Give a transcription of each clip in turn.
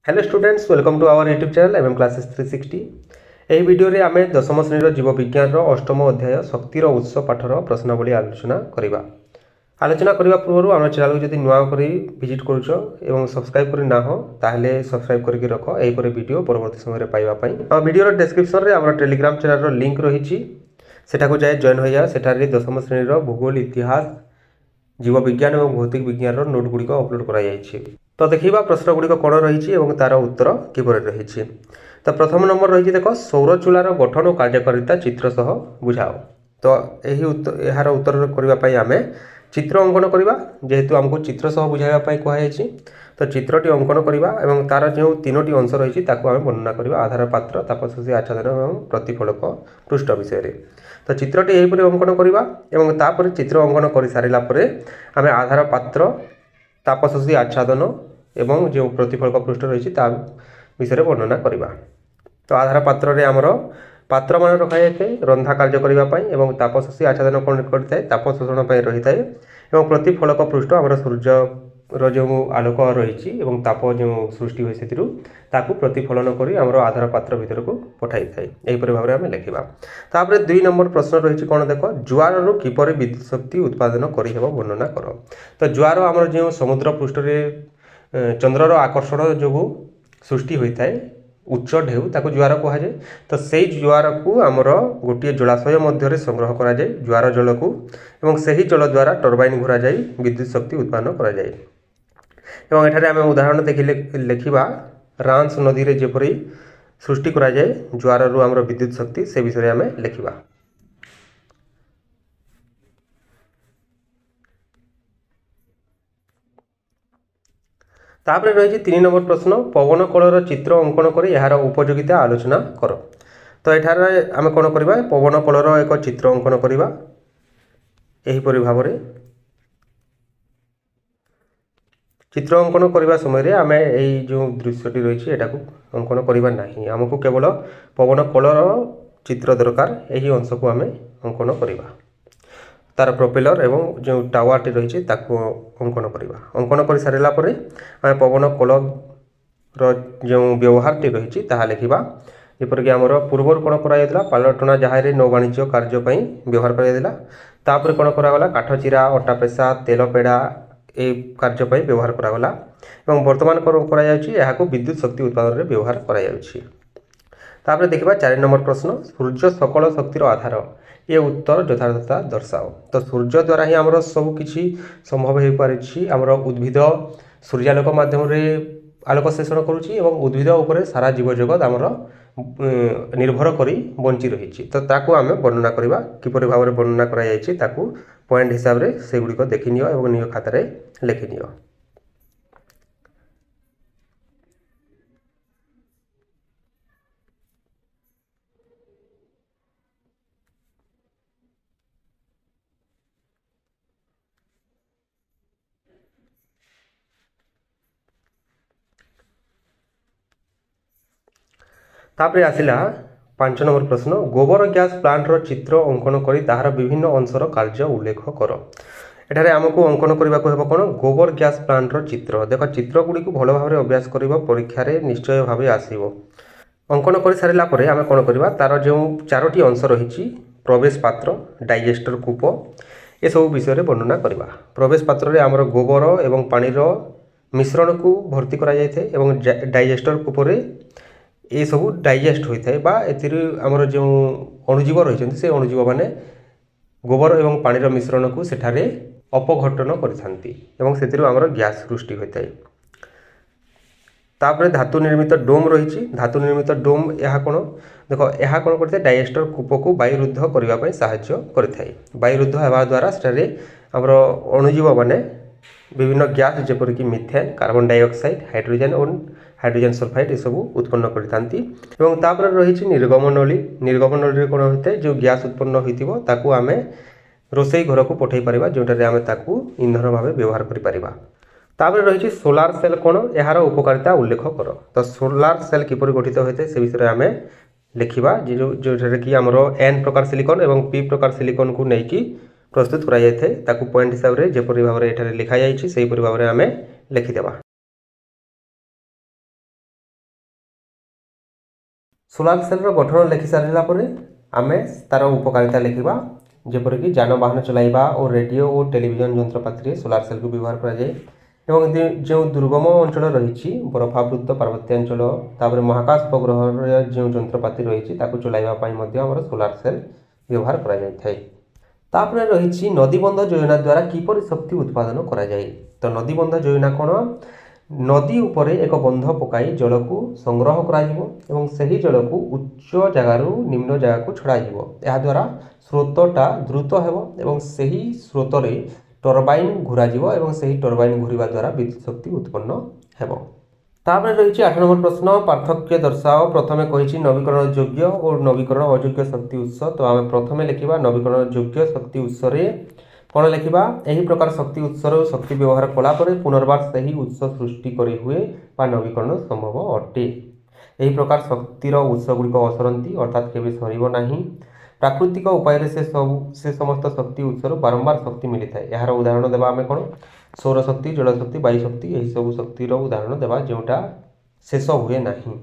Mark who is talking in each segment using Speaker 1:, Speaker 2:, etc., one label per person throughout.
Speaker 1: Hello students, welcome to our YouTube channel MM classes 360। ଏହି ଭିଡ଼ିଓରେ ଆମେ ଦଶମ ଶ୍ରେଣୀର ଜୀବବିଜ୍ଞାନର ଅଷ୍ଟମ ଅଧ୍ୟାୟ ଶକ୍ତିର ଉତ୍ସ ପାଠର ପ୍ରଶ୍ନାବଳୀ ଆଲୋଚନା କରିବା। ଆଲୋଚନା କରିବା ପୂର୍ବରୁ ଆମ ଚ୍ୟାନେଲକୁ ଯଦି ନୂଆ କରି ଭିଜିଟ୍ କରୁଛ ଏବଂ ସବସ୍କ୍ରାଇବ୍ କରି ନାହ ତାହେଲେ ସବସ୍କ୍ରାଇବ୍ କରିକି ରଖ ଏହିପରି ଭିଡ଼ିଓ ପରବର୍ତ୍ତୀ ସମୟରେ ପାଇବା ପାଇଁ। ଆମ ଭିଡ଼ିଓର ଡେସ୍କ୍ରିପ୍ସନରେ ଆମର ଟେଲିଗ୍ରାମ ଚ୍ୟାନେଲର ଲିଙ୍କ୍ ରହିଛି, ସେଠାକୁ ଯାଇ ଜଏନ୍ ହୋଇଯାଅ। ସେଠାରେ ଦଶମ ଶ୍ରେଣୀର ଭୂଗୋଳ, ଇତିହାସ, ଜୀବବିଜ୍ଞାନ ଏବଂ ଭୌତିକ ବିଜ୍ଞାନର ନୋଟ୍ ଗୁଡ଼ିକ ଅପଲୋଡ଼ କରାଯାଇଛି। ତ ଦେଖିବା ପ୍ରଶ୍ନଗୁଡ଼ିକ କ'ଣ ରହିଛି ଏବଂ ତା'ର ଉତ୍ତର କିପରି ରହିଛି। ତ ପ୍ରଥମ ନମ୍ବର ରହିଛି, ଦେଖ, ସୌର ଚୁଲାର ଗଠନ ଓ କାର୍ଯ୍ୟକାରିତା ଚିତ୍ର ସହ ବୁଝାଅ। ତ ଏହାର ଉତ୍ତର କରିବା ପାଇଁ ଆମେ ଚିତ୍ର ଅଙ୍କନ କରିବା, ଯେହେତୁ ଆମକୁ ଚିତ୍ର ସହ ବୁଝାଇବା ପାଇଁ କୁହାଯାଇଛି। ତ ଚିତ୍ରଟି ଅଙ୍କନ କରିବା ଏବଂ ତା'ର ଯେଉଁ ତିନୋଟି ଅଂଶ ରହିଛି ତାକୁ ଆମେ ବର୍ଣ୍ଣନା କରିବା: ଆଧାର, ପାତ୍ର, ତାପଶୋଷୀ ଆଚ୍ଛାଦନ ଏବଂ ପ୍ରତିଫଳକ ପୃଷ୍ଠ ବିଷୟରେ। ତ ଚିତ୍ରଟି ଏହିପରି ଅଙ୍କନ କରିବା ଏବଂ ତାପରେ ଚିତ୍ର ଅଙ୍କନ କରିସାରିଲା ପରେ ଆମେ ଆଧାର, ପାତ୍ର, ତାପଶୋଷୀ ଆଚ୍ଛାଦନ ଏବଂ ଯେଉଁ ପ୍ରତିଫଳକ ପୃଷ୍ଠ ରହିଛି ତା ବିଷୟରେ ବର୍ଣ୍ଣନା କରିବା। ତ ଆଧାର ପାତ୍ରରେ ଆମର ପାତ୍ରମାନ ରଖାଯାଇଥାଏ ରନ୍ଧା କାର୍ଯ୍ୟ କରିବା ପାଇଁ ଏବଂ ତାପଶୋଷୀ ଆଚ୍ଛାଦନ କ'ଣ କରିଥାଏ, ତାପ ଶୋଷଣ ପାଇଁ ରହିଥାଏ ଏବଂ ପ୍ରତିଫଳକ ପୃଷ୍ଠ ଆମର ସୂର୍ଯ୍ୟର ଯେଉଁ ଆଲୋକ ରହିଛି ଏବଂ ତାପ ଯେଉଁ ସୃଷ୍ଟି ହୁଏ ସେଥିରୁ ତାକୁ ପ୍ରତିଫଳନ କରି ଆମର ଆଧାର ପାତ୍ର ଭିତରକୁ ପଠାଇଥାଏ। ଏହିପରି ଭାବରେ ଆମେ ଲେଖିବା। ତାପରେ 2 ନମ୍ବର ପ୍ରଶ୍ନ ରହିଛି, କ'ଣ ଦେଖ, ଜୁଆରରୁ କିପରି ବିଦ୍ୟୁତ୍ ଶକ୍ତି ଉତ୍ପାଦନ କରିହେବ ବର୍ଣ୍ଣନା କର। ତ ଜୁଆର ଆମର ଯେଉଁ ସମୁଦ୍ର ପୃଷ୍ଠରେ ଚନ୍ଦ୍ରର ଆକର୍ଷଣ ଯୋଗୁଁ ସୃଷ୍ଟି ହୋଇଥାଏ ଉଚ୍ଚ ଢେଉ, ତାକୁ ଜୁଆର କୁହାଯାଏ। ତ ସେଇ ଜୁଆରକୁ ଆମର ଗୋଟିଏ ଜଳାଶୟ ମଧ୍ୟରେ ସଂଗ୍ରହ କରାଯାଏ, ଜୁଆର ଜଳକୁ, ଏବଂ ସେହି ଜଳ ଦ୍ୱାରା ଟର୍ବାଇନ୍ ଘୁରାଯାଇ ବିଦ୍ୟୁତ୍ ଶକ୍ତି ଉତ୍ପାଦନ କରାଯାଏ। ଏବଂ ଏଠାରେ ଆମେ ଉଦାହରଣ ଦେଖି ଲେଖିବା, ରାନ୍ସ ନଦୀରେ ଯେପରି ସୃଷ୍ଟି କରାଯାଏ ଜୁଆରରୁ ଆମର ବିଦ୍ୟୁତ୍ ଶକ୍ତି, ସେ ବିଷୟରେ ଆମେ ଲେଖିବା। ତାପରେ ରହିଛି 3 ନମ୍ବର ପ୍ରଶ୍ନ, ପବନ କଳର ଚିତ୍ର ଅଙ୍କନ କରି ଏହାର ଉପଯୋଗିତା ଆଲୋଚନା କର। ତ ଏଠାରେ ଆମେ କ'ଣ କରିବା, ପବନ କଳର ଏକ ଚିତ୍ର ଅଙ୍କନ କରିବା। ଏହିପରି ଭାବରେ ଚିତ୍ର ଅଙ୍କନ କରିବା ସମୟରେ ଆମେ ଏହି ଯେଉଁ ଦୃଶ୍ୟଟି ରହିଛି ଏଟାକୁ ଅଙ୍କନ କରିବା ନାହିଁ, ଆମକୁ କେବଳ ପବନ କଳର ଚିତ୍ର ଦରକାର। ଏହି ଅଂଶକୁ ଆମେ ଅଙ୍କନ କରିବା, ତାର ପ୍ରୋପେଲର ଏବଂ ଯେଉଁ ଟାୱାରଟି ରହିଛି ତାକୁ ଅଙ୍କନ କରିବା। ଅଙ୍କନ କରିସାରିଲା ପରେ ଆମେ ପବନ କଳର ଯେଉଁ ବ୍ୟବହାରଟି ରହିଛି ତାହା ଲେଖିବା। ଯେପରିକି ଆମର ପୂର୍ବରୁ କ'ଣ କରାଯାଇଥିଲା, ପାଲଟଣା ଜାହାଜରେ ନୌବାଣିଜ୍ୟ କାର୍ଯ୍ୟ ପାଇଁ ବ୍ୟବହାର କରାଯାଇଥିଲା। ତାପରେ କ'ଣ କରାଗଲା, କାଠ ଚିରା, ଅଟା ପେଶା, ତେଲ ପେଡ଼ା ଏ କାର୍ଯ୍ୟ ପାଇଁ ବ୍ୟବହାର କରାଗଲା ଏବଂ ବର୍ତ୍ତମାନ କ'ଣ କରାଯାଉଛି, ଏହାକୁ ବିଦ୍ୟୁତ୍ ଶକ୍ତି ଉତ୍ପାଦନରେ ବ୍ୟବହାର କରାଯାଉଛି। ତାପରେ ଦେଖିବା 4 ନମ୍ବର ପ୍ରଶ୍ନ, ସୂର୍ଯ୍ୟ ସକଳ ଶକ୍ତିର ଆଧାର, ଏ ଉତ୍ତର ଯଥାର୍ଥତା ଦର୍ଶାଅ। ତ ସୂର୍ଯ୍ୟ ଦ୍ୱାରା ହିଁ ଆମର ସବୁ କିଛି ସମ୍ଭବ ହୋଇପାରିଛି। ଆମର ଉଦ୍ଭିଦ ସୂର୍ଯ୍ୟାଲୋକ ମାଧ୍ୟମରେ ଆଲୋକ ଶୋଷଣ କରୁଛି ଏବଂ ଉଦ୍ଭିଦ ଉପରେ ସାରା ଜୀବଜଗତ ଆମର ନିର୍ଭର କରି ବଞ୍ଚି ରହିଛି। ତ ତାକୁ ଆମେ ବର୍ଣ୍ଣନା କରିବା, କିପରି ଭାବରେ ବର୍ଣ୍ଣନା କରାଯାଇଛି ତାକୁ ପଏଣ୍ଟ ହିସାବରେ ସେଗୁଡ଼ିକ ଦେଖିନିଅ ଏବଂ ନିଜ ଖାତାରେ ଲେଖିନିଅ। ତାପରେ ଆସିଲା 5 ନମ୍ବର ପ୍ରଶ୍ନ, ଗୋବର ଗ୍ୟାସ୍ ପ୍ଲାଣ୍ଟର ଚିତ୍ର ଅଙ୍କନ କରି ତାହାର ବିଭିନ୍ନ ଅଂଶର କାର୍ଯ୍ୟ ଉଲ୍ଲେଖ କର। ଏଠାରେ ଆମକୁ ଅଙ୍କନ କରିବାକୁ ହେବ କ'ଣ, ଗୋବର ଗ୍ୟାସ୍ ପ୍ଲାଣ୍ଟର ଚିତ୍ର। ଦେଖ, ଚିତ୍ରଗୁଡ଼ିକୁ ଭଲ ଭାବରେ ଅଭ୍ୟାସ କରିବ, ପରୀକ୍ଷାରେ ନିଶ୍ଚୟ ଭାବେ ଆସିବ। ଅଙ୍କନ କରିସାରିଲା ପରେ ଆମେ କ'ଣ କରିବା, ତାର ଯେଉଁ 4ଟି ଅଂଶ ରହିଛି, ପ୍ରବେଶ ପାତ୍ର, ଡାଇଜେଷ୍ଟର କୂପ, ଏସବୁ ବିଷୟରେ ବର୍ଣ୍ଣନା କରିବା। ପ୍ରବେଶ ପାତ୍ରରେ ଆମର ଗୋବର ଏବଂ ପାଣିର ମିଶ୍ରଣକୁ ଭର୍ତ୍ତି କରାଯାଇଥାଏ ଏବଂ ଡାଇଜେଷ୍ଟର କୂପରେ ଏସବୁ ଡାଇଜେଷ୍ଟ ହୋଇଥାଏ ବା ଏଥିରୁ ଆମର ଯେଉଁ ଅଣୁଜୀବ ରହିଛନ୍ତି ସେ ଅଣୁଜୀବମାନେ ଗୋବର ଏବଂ ପାଣିର ମିଶ୍ରଣକୁ ସେଠାରେ ଅପଘଟନ କରିଥାନ୍ତି ଏବଂ ସେଥିରୁ ଆମର ଗ୍ୟାସ୍ ସୃଷ୍ଟି ହୋଇଥାଏ। ତାପରେ ଧାତୁ ନିର୍ମିତ ଡୋମ୍ ରହିଛି। ଧାତୁ ନିର୍ମିତ ଡୋମ୍ ଏହା କ'ଣ, ଦେଖ, ଏହା କ'ଣ କରିଥାଏ, ଡାଇଜେଷ୍ଟର କୂପକୁ ବାୟୁରୁଦ୍ଧ କରିବା ପାଇଁ ସାହାଯ୍ୟ କରିଥାଏ। ବାୟୁରୁଦ୍ଧ ହେବା ଦ୍ୱାରା ସେଠାରେ ଆମର ଅଣୁଜୀବମାନେ ବିଭିନ୍ନ ଗ୍ୟାସ୍ ଯେପରିକି ମିଥେନ୍, କାର୍ବନ ଡାଇଅକ୍ସାଇଡ୍, ହାଇଡ୍ରୋଜେନ୍ ଓ ହାଇଡ୍ରୋଜେନ୍ ସଲଫାଇଡ୍ ଏସବୁ ଉତ୍ପନ୍ନ କରିଥାନ୍ତି। ଏବଂ ତାପରେ ରହିଛି ନିର୍ଗମ ନଳୀ। ନିର୍ଗମ ନଳୀରେ କ'ଣ ହୋଇଥାଏ, ଯେଉଁ ଗ୍ୟାସ୍ ଉତ୍ପନ୍ନ ହୋଇଥିବ ତାକୁ ଆମେ ରୋଷେଇ ଘରକୁ ପଠାଇ ପାରିବା, ଯେଉଁଠାରେ ଆମେ ତାକୁ ଇନ୍ଧନ ଭାବେ ବ୍ୟବହାର କରିପାରିବା। ତାପରେ ରହିଛି ସୋଲାର ସେଲ୍, କ'ଣ, ଏହାର ଉପକାରିତା ଉଲ୍ଲେଖ କର। ତ ସୋଲାର ସେଲ୍ କିପରି ଗଠିତ ହୋଇଥାଏ ସେ ବିଷୟରେ ଆମେ ଲେଖିବା, ଯେଉଁଠାରେ କି ଆମର N ପ୍ରକାର ସିଲିକନ୍ ଏବଂ P ପ୍ରକାର ସିଲିକନ୍କୁ ନେଇକି ପ୍ରସ୍ତୁତ କରାଯାଇଥାଏ। ତାକୁ ପଏଣ୍ଟ ହିସାବରେ ଯେପରି ଭାବରେ ଏଠାରେ ଲେଖାଯାଇଛି ସେହିପରି ଭାବରେ ଆମେ ଲେଖିଦେବା। सोलार सेल गठन लिखि सारा पर आम तार उपकारिता लिखा जेपरिक जानवाहन चलाइबा और रेडियो और टेलीविजन जंत्रपाति सोलार सेल को व्यवहार कराए जो दुर्गम अंचल रही बरफावृत पार्वत्यांचल तापर महाकाश उपग्रह जो जंत्रपाति रही चलाइबा सोलार सेल व्यवहार कराए रही नदीबंध योजना द्वारा किपर शक्ति उत्पादन कराए। तो नदीबंध योजना कौन नदी उपर एक बंध पकाई जल को संग्रह कर सही जल को उच्च जगार निम्न जगह को छड़ा यह द्वारा स्रोतटा द्रुत हो स्रोत में टर्बाइन घूरा से टर्बाइन घूरवा द्वारा विद्युत शक्ति उत्पन्न हो। तापर रही 8 नंबर प्रश्न पार्थक्य दर्शाओ। प्रथमे कही नवीकरण योग्य और नवीकरण अयोग्य शक्ति उत्स। तो आम प्रथम लिखा नवीकरण योग्य शक्ति उत्स कौन लिखा यही प्रकार शक्ति उत्सर शक्ति व्यवहार कलापर पुनर्बार सही उत्स सृष्टि करी हुए बा नवीकरण संभव अटे। यही प्रकार शक्तिर उत्सगुड़िक असरती अर्थात केबे सरिब नाही। प्राकृतिक उपाय से समस्त शक्ति उत्सर बारंबार शक्ति मिली है। यार उदाहरण देवा आम कौन सौर शक्ति जल शक्ति वायु शक्ति यही सब शक्तिर उदाहरण देवा जोटा शेष हुए नहीं।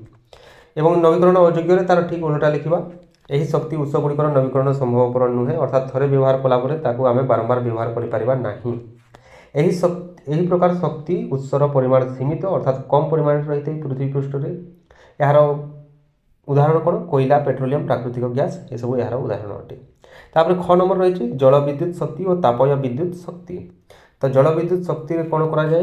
Speaker 1: एवं नवीकरण अयोग्य तार ठीक उल्टा लिखा यही शक्ति उत्सगुड़िकर नवीकरण संभवपर नुहे अर्थात थरे व्यवहार कलापर आम बारंबार व्यवहार करें। यही प्रकार शक्ति उत्सर परिमाण सीमित अर्थात कम परिमाण रही है पृथ्वी पृष्ठ में। यार उदाहरण कौन कोयला पेट्रोलियम प्राकृतिक गैस ये सब यार उदाहरण अटे। तापर ख नंबर रही जल विद्युत शक्ति और तापय विद्युत शक्ति। तो जल विद्युत शक्ति कौन कराए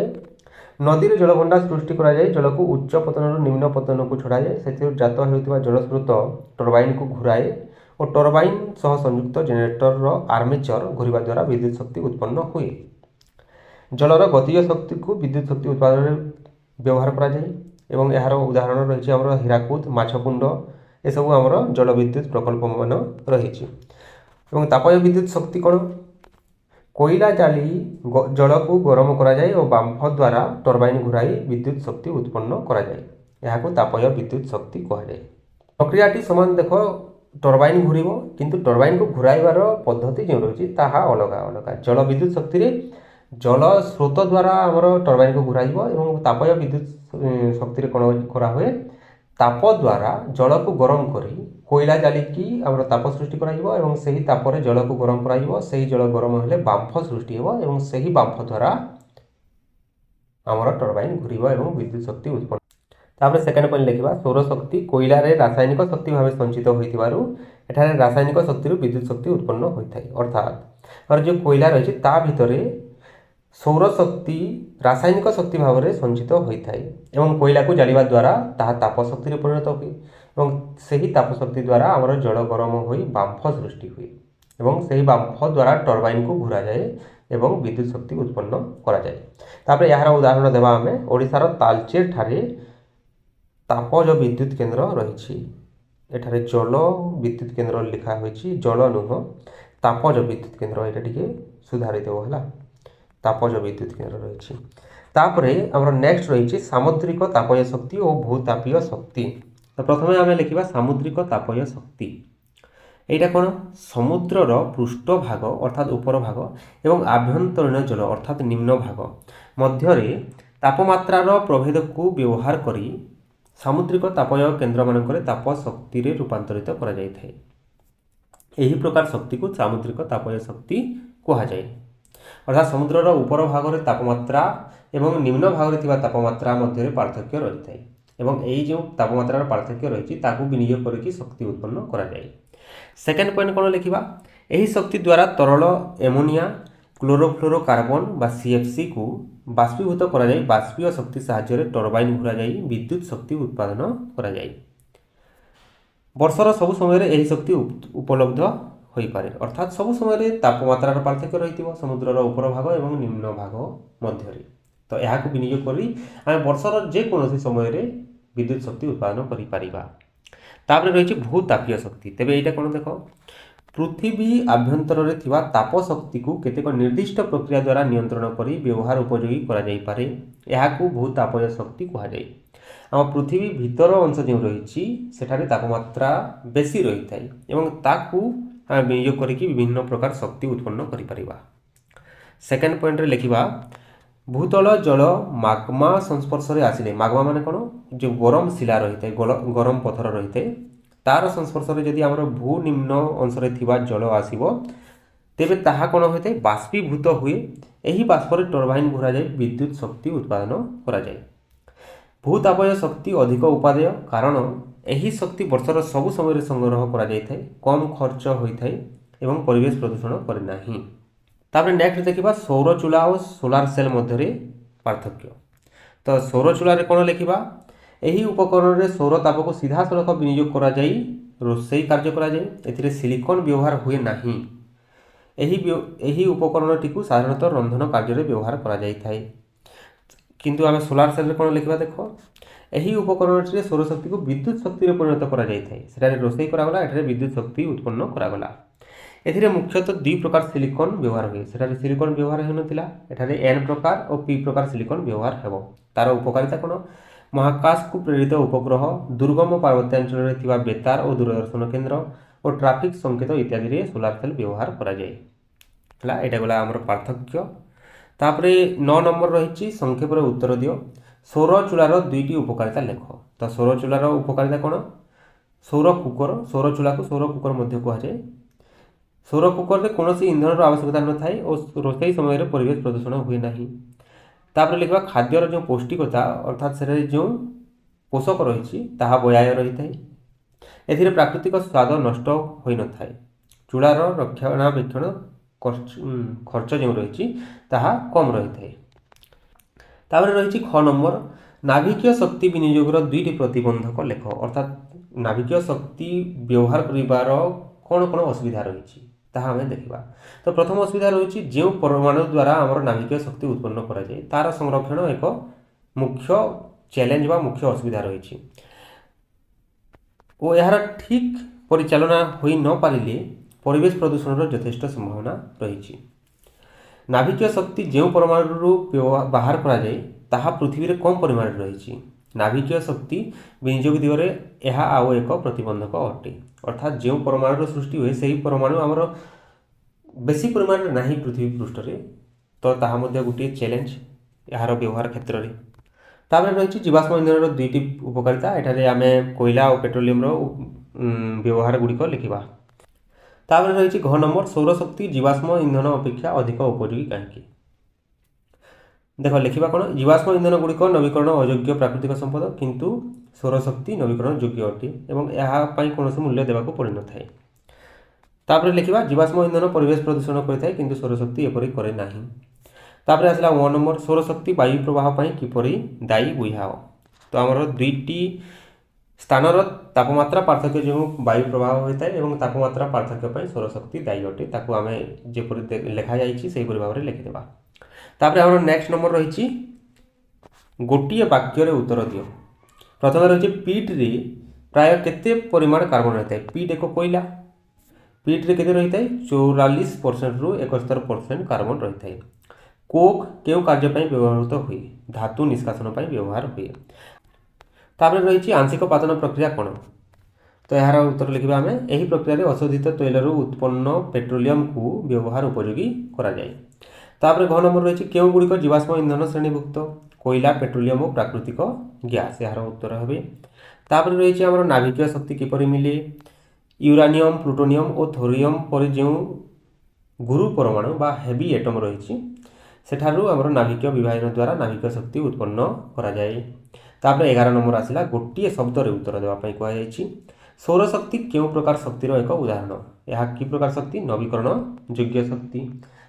Speaker 1: नदी में जलभंडार सृष्टि कराए जल को उच्च पतन निम्न पतन को छड़ाए से जात होता जल स्रोत टर्बाइन को घूराए और टर्बाइन सह संयुक्त जेनेरेटर आर्मेचर घूरवा द्वारा विद्युत शक्ति उत्पन्न हुए। जलर गतिज शक्ति को विद्युत शक्ति उत्पादन में व्यवहार कराए एवं यार उदाहरण रही आम हीराकुद माछकुंड ये सब आम जल विद्युत प्रकल्प मान रही। तापय विद्युत शक्ति कौन कोयला जाली जल को गरम कराए और बांफ द्वारा टर्बाइन घूराई विद्युत शक्ति उत्पन्न कराए यहाँ तापय विद्युत शक्ति कहुए। प्रक्रियाटी समान देख टर्बाइन घूर किंतु टर्बाइन को घूराइबार पद्धति जो रही अलग अलग। जल विद्युत शक्ति जल स्रोत द्वारा आमर टर्बाइन को घूराइब और तापय विद्युत शक्ति कौन करा हुए ताप द्वारा जल को गरम करी कोयला जालिकी आमर ताप सृष्टि कराइब से ही तापर जल को गरम कराइब से जल गरम हेले बांफ सृष्टि हो से ही बांफ द्वारा आमर टर्बाइन घूरब और विद्युत शक्ति उत्पन्न। तापर सेकेंड पॉइंट लिखा सौर शक्ति कोयला रासायनिक शक्ति भाव संचित होता रासायनिक शक्ति विद्युत शक्ति उत्पन्न होता है अर्थात और जो कोयला रही भितर सौर शक्ति रासायनिक शक्ति भाव में संचित होता है कोयला को जालिबा द्वारा ताहा ताप शक्ति परिणत हुए और से ही ताप शक्ति द्वारा आमर जल गरम हो बांफ सृष्टि हुए और से ही बांफ द्वारा टर्बाइन को घूरा जाए एवं विद्युत शक्ति उत्पन्न करा जाए। तापर यार उदाहरण देवा आम ओडिशार तालचेर ठारे तापज विद्युत केन्द्र रही एठारे जल विद्युत केन्द्र लिखा होती जल नुह तापज विद्युत केन्द्र यहाँ टे सुधारी देव है तापज विद्युत केन्द्र रही। तापरे आमर नेक्स्ट रही सामुद्रिक तापय शक्ति और भूतापीय शक्ति। तो प्रथम आम लिखा सामुद्रिक तापय शक्ति यहाँ कौन समुद्रर पृष्ठभाग अर्थात उपर भाग एवं आभ्यंतरीण जल अर्थात निम्न भाग मध्य तापमात्रार प्रभेद को व्यवहार करी सामुद्रिक तापय केन्द्र मानक ताप शक्ति रूपांतरित करा जाए। यही प्रकार शक्ति को सामुद्रिक तापय शक्ति कहुए अर्थात समुद्रर उपर भाग में तापमात्रा एवं निम्न भाग में तापमात्रा मध्य पार्थक्य रही है एवं यही जो तापमात्रार पार्थक्य रही विनियोग करके शक्ति उत्पन्न करा जाए। सेकेंड पॉइंट कौन लिखा यही शक्ति द्वारा तरल एमोनिया क्लोरोफ्लोरोकार्बन बा CFC को बाष्पीभूत करा जाए बाष्पीय शक्ति साहाय्य टर्बाइन घूरा जाए विद्युत शक्ति उत्पादन करा जाए। वर्षर सब समय यही शक्ति उपलब्ध हो पारे अर्थात सब समय तापमात्रार पार्थक्य रही समुद्रर उपर भाग एवं निम्न भाग मध्य तो यह विनियोग करी आम वर्षर जेकोसी समय विद्युत शक्ति उत्पादन कर रही भूतापीय शक्ति। तेज यहाँ कौन देख पृथ्वी आभ्यंतर ताप शक्ति को केतेक निर्दिष्ट प्रक्रिया द्वारा नियंत्रण कर व्यवहार उपयोगी करा भूतापय शक्ति कहुए। आम पृथ्वी भीतर अंश जो रही तापमात्रा बेसी रही है विनियोग करके विभिन्न प्रकार शक्ति उत्पन्न करिपरिबा। सेकेंड पॉइंट रे लिखिबा भूतल जल माग्मा संस्पर्श रे आसिले माग्मा माने कोन जो गरम शिला रही है गरम पत्थर रही है तार संस्पर्श जदि आमर भू निम्न अंशरे थिबा जल आसीबो तेबे ताहा कोन होइते बाष्पीभूत हुए। एही बाष्पर टरबाइन घुरा जाए विद्युत शक्ति उत्पादन करा जाए। भूतापय शक्ति अधिक उपादेय कारण एही शक्ति वर्षर सबु समय संग्रह करा जाय थाए, कम खर्च होइथाए एवं परिवेश प्रदूषण करे नाही। तापर नेक्स्ट देखिबा सौर चूल्हा और सोलार सेल मध्य पार्थक्य। तो सौर चूल्हा कोन लिखिबा, एही उपकरण रे सौर ताप को सीधा सड़क विनियोग करा जाई रोषेई कार्य करा जाए। एथिरे सिलिकॉन व्यवहार हुए नाही। एही उपकरणटी को साधारणतः रंधन कार्य रे व्यवहार करा जाई थाए। किंतु आमे सोलार सेल रे कोन लिखिबा देखो, एही उपकरण रे सौर शक्ति को विद्युत शक्ति रे परिणत करा जाई थाए। सेटा रोषेई करा गला, एठारे विद्युत शक्ति उत्पन्न करा गला। एथिरे मुख्यतः दुई प्रकार सिलिकॉन व्यवहार हुए। सेठारे सिलिकॉन व्यवहार हेउ नथिला, एठारे एन प्रकार और पी प्रकार सिलिकॉन व्यवहार हेबो। तार उपकारिता कोन, महाकाश को प्रेरित उपग्रह, दुर्गम पार्वत्यांचल रे थिबा बेतार और दूरदर्शन केंद्र और ट्रैफिक संकेत इत्यादि रे सोलार सेल व्यवहार करा जाए। हला एटा गला हमर पार्थक्य। तापरे 9 नंबर रहिछि संक्षेप रे उत्तर दियो। सौर चूल्हार दुईटी उपकारिता लेख। तो सौर चूल्हार उपकारिता कोन, सौर कुकर, सौर चूल्हा को सौर कुकर मध्य कहा जाए। सौर कुकर रे कोनोसी इंधन आवश्यकता न थाए और रोषेई समय रे परिवेश प्रदूषण हुए नाही। तापर लिखबा खाद्यर जो पौष्टिकता अर्थात से जो पोषक रही ताहा बयाय रही थाए। एथिरे प्राकृतिक स्वाद नष्ट होई न थाए। चूल्हार रक्षणाबेक्षण खर्च जो रही ताहा कम रही थाए। तापर रही ख नंबर नाभिकीय शक्ति विनियोगर दुईटी प्रतिबंधक लेख। अर्थात नाभिकीय शक्ति व्यवहार करिबार कौन कौन असुविधा रही ताहा हमें देखिबा। तो प्रथम असुविधा रही जो परमाणु द्वारा आमर नाभिकीय शक्ति उत्पन्न करा जाए तार संरक्षण एक मुख्य चैलेंज बा मुख्य असुविधा रही और यार ठीक परिचालना होई न पारिले परिवेश प्रदूषण यथेष्ट संभावना रही। नाभिकीय शक्ति जो परमाणु बाहर करा जाए ताहा पृथ्वी रे कम परिमाण रही। नाभिकीय शक्ति विनियोग दिगरे यह आउ एक प्रतिबंधक अटे। अर्थात जो परमाणु सृष्टि हुए से परमाणु आमर बेसी परिमाण में नहीं पृथ्वी पृष्ठ रे, तो ताहा मध्य गोटे चैलेंज यार व्यवहार क्षेत्र में। तापर रही जीवाश्म इंधन दुईटी उपकारिता। एठारे आमे कोयला और पेट्रोलियम व्यवहार गुड़िक लिखा। तापर रही घ नंबर सौर शक्ति जीवाश्म इंधन अपेक्षा अधिक उपयोगी कहीं। देख लिखा कौन, जीवाश्म इंधन गुड़िक नवीकरण अयोग्य प्राकृतिक संपद किंतु सौर शक्ति नवीकरण योग्य अटे और यहाँ कौन मूल्य देवाक पड़ न थाए। तापर लिखा जीवाश्म इंधन परिवेश प्रदूषण करता है किंतु सौर शक्ति एपरी करे नाही। तापर आसला 1 नंबर सौर शक्ति वायु प्रवाह पाई किपरि दायी बुझाओ। तो आमर दुईटी स्थानर तापमात्रा पार्थक्य जो वायु प्रवाह होता है और तापमात्रा पार्थक्य पर सौर शक्ति दायी अटे ताकू आम जेपरि लिखा जाइए भाव में लिखिदेवा। तापर आमर नेक्स्ट नंबर रही गोटे वाक्य उत्तर दियो। प्रथम रही पीट रे प्राय केते परिमाण कार्बन रहता है। पीट एक कोयला, पीट रे केते रही है 44% रु 71% कार्बन रही है। कोक क्यों कार्य पर व्यवहृत हुए, धातु निष्कासन पर व्यवहार हुए। तापर रही आंशिक पातन प्रक्रिया कौन, तो यार उत्तर लिखा आम यही प्रक्रिया अशोधित तैल उत्पन्न पेट्रोलियम को व्यवहार उपयोगी करा जाए। तापर घ नंबर रही क्यों गुड़िक जीवाश्म इंधन श्रेणीभुक्त, कोयला पेट्रोलियम और प्राकृतिक गैस यार उत्तर है। तापर रही आमर नाभिकीय शक्ति किपरि मिले, यूरानियम प्लूटोनियम और थोरियम पर जो गुरु परमाणु बा हेवी एटम रही सेठारु आमर नाभिकीय विभाजन द्वारा नाभिकीय शक्ति उत्पन्न करा जाए। तापर 11 नंबर आसला गोटे शब्द रे उत्तर देवाई कहुई सौर शक्ति क्यों प्रकार शक्तिर एक उदाहरण, यह कि प्रकार शक्ति नवीकरण योग्य शक्ति।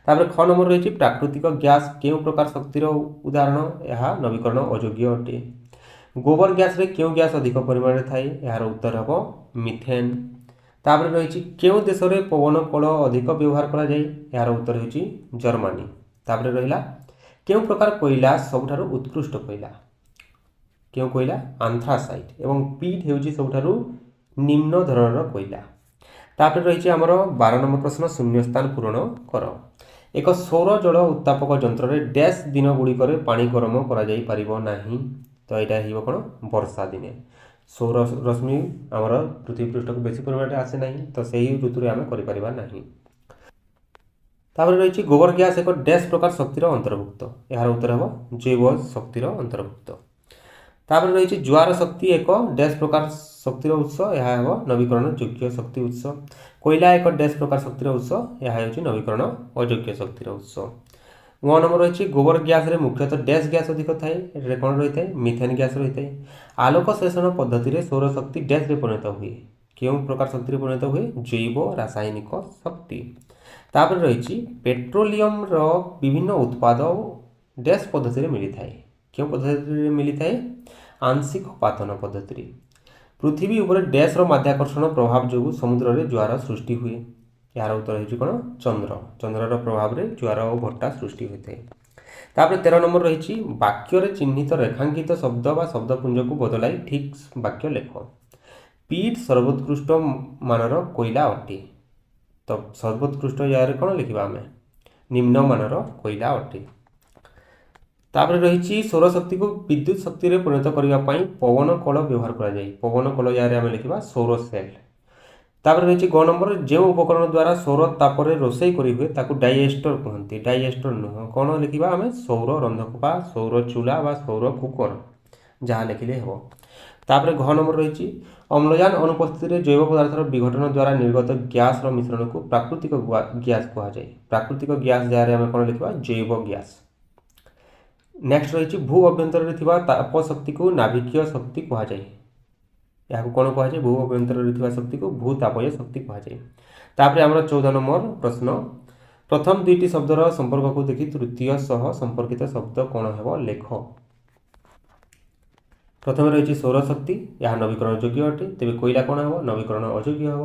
Speaker 1: तापर ख नंबर रही प्राकृतिक गैस क्यों प्रकार शक्तिर उदाहरण, यह नवीकरण अयोग्य अटे। गोबर गैस रे क्यों गैस अधिक परिमाण में थाए, यार उत्तर हम मिथेन। तापर रही क्यों देश में पवन कल अधिक व्यवहार करा जाए, यार उत्तर होची जर्मनी। तापर रहिला क्यों प्रकार कोयला सबुठारु उत्कृष्ट कोयला, क्यों कोयला आंथ्रासाइट एवं पीट हेउची सबुठारु निम्न धरणर कोयला। तापर रही आमर 12 नंबर प्रश्न शून्य स्थान पूरण कर। एक सौर जल उत्तापक यंत्र रे डैश दिन गुड़िक पानी गरम करा जाई परिबो नाही, तो यहाँ हो कौन वर्षा दिने सौर रश्मि आमर पृथ्वी पृष्ठ को बेसी परिमाण आसे ना, तो सही ऋतु आम कर। तापर रही गोबर गैस एक डैश प्रकार शक्तिर अंतर्भुक्त, यार उत्तर हम जैव शक्तिर अंतर्भुक्त। तापर रही ज्वार शक्ति एक डैश प्रकार शक्तिर उत्स यह है नवीकरण योग्य शक्ति उत्स। कोयला एक डैश प्रकार शक्तिर उत्स यह है नवीकरण अयोग्य शक्तिर उत्स। 9 नंबर रही गोबर गैस मुख्यतः डैश गैस अधिक थाए ये कौन रही है मिथेन गैस रही है। आलोक शोषण पद्धति रे सौर शक्ति डैश रे परिणत हुए क्यों प्रकार शक्ति रे परिणत हुए जैव रासायनिक शक्ति। तापर रही पेट्रोलियम रो विभिन्न उत्पाद डैश पद्धति रे मिली थाए क्यों पद्धति रे मिली थाए आंशिक पातन पद्धति। पृथ्वी उपर डैश रो माध्याकर्षण प्रभाव जो समुद्र रे ज्वार सृष्टि हुए यार उत्तर है कौन चंद्र चंद्रर प्रभाव में ज्वार और भट्टा सृष्टि होता है। तापर 13 नंबर रही वाक्य चिन्हित रेखांकित शब्द व शब्दपुंज को बदलाई ठीक वाक्य लेख। पीट सर्वोत्कृष्ट मानर कोयला अटे तो सर्वोत्कृष्ट यार कौन लिखा आम निम्न मानर कोयला अटे। तापर रही सौरशक्ति को विद्युत शक्ति रे परिणत करने पवन कल व्यवहार करा पवन कल यार आम लिखा सौर सेल। तापर रही 9 नंबर जो उपकरण द्वारा सौर तापर रोषे करी हुए ताकू डाइएस्टर कहते डाइएस्टर नुह कौन लिखा आम सौर रंधक बा सौर चूला बा सौर कुकर जहाँ लिखिले हे। तापर 10 नंबर रही अम्लजान अनुपस्थित जैव पदार्थर विघटन द्वारा निर्गत गैस मिश्रण को प्राकृतिक गैस कहुए प्राकृतिक गैस जहाँ आम कौन लिखा जैव गैस। नेक्स्ट रही भू अभ्यंतर ताप शक्ति को नाभिकीय शक्ति कहुए या कौन कहुए भू अभ्यंतर शक्ति को भूतापीय शक्ति कहुए। तापर आम 14 नंबर प्रश्न प्रथम दुईटी शब्दर संपर्क को देखी तृतीय सह संपर्कित शब्द कौन है लेख। प्रथम रही सौरशक्ति यह नवीकरण योग्य अटे तेज कोयला कौन है नवीकरण अयोग्य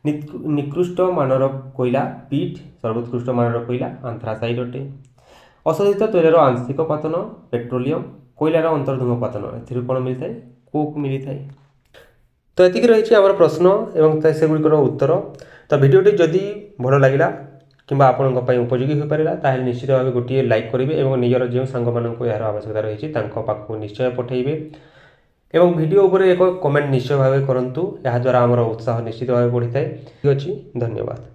Speaker 1: हे। निकृष्ट मानर कोयला पीट सर्वोत्कृष्ट मानर कोयला आंथ्रासाइड अटे। अशोधित तैलर आंशिक पातन पेट्रोलियम कोयलार अंतर्धूम पातन कौन मिलता है कोक मिलता है। तो ये रही आम प्रश्न एवं सेगुड़िकर उत्तर। तो भिडियोटी जदि भल लगा कि आपण उपयोगी हो पारा ताल निश्चित भाव गोटे लाइक करेंगे और निजर जो सांग मानक यार आवश्यकता रही पाखक निश्चय पठेबे एवं वीडियो उपर एक कमेंट निश्चय भाव करूँ याद्वारा आमर उत्साह निश्चित भाव बढ़ी था। ठीक अच्छे धन्यवाद।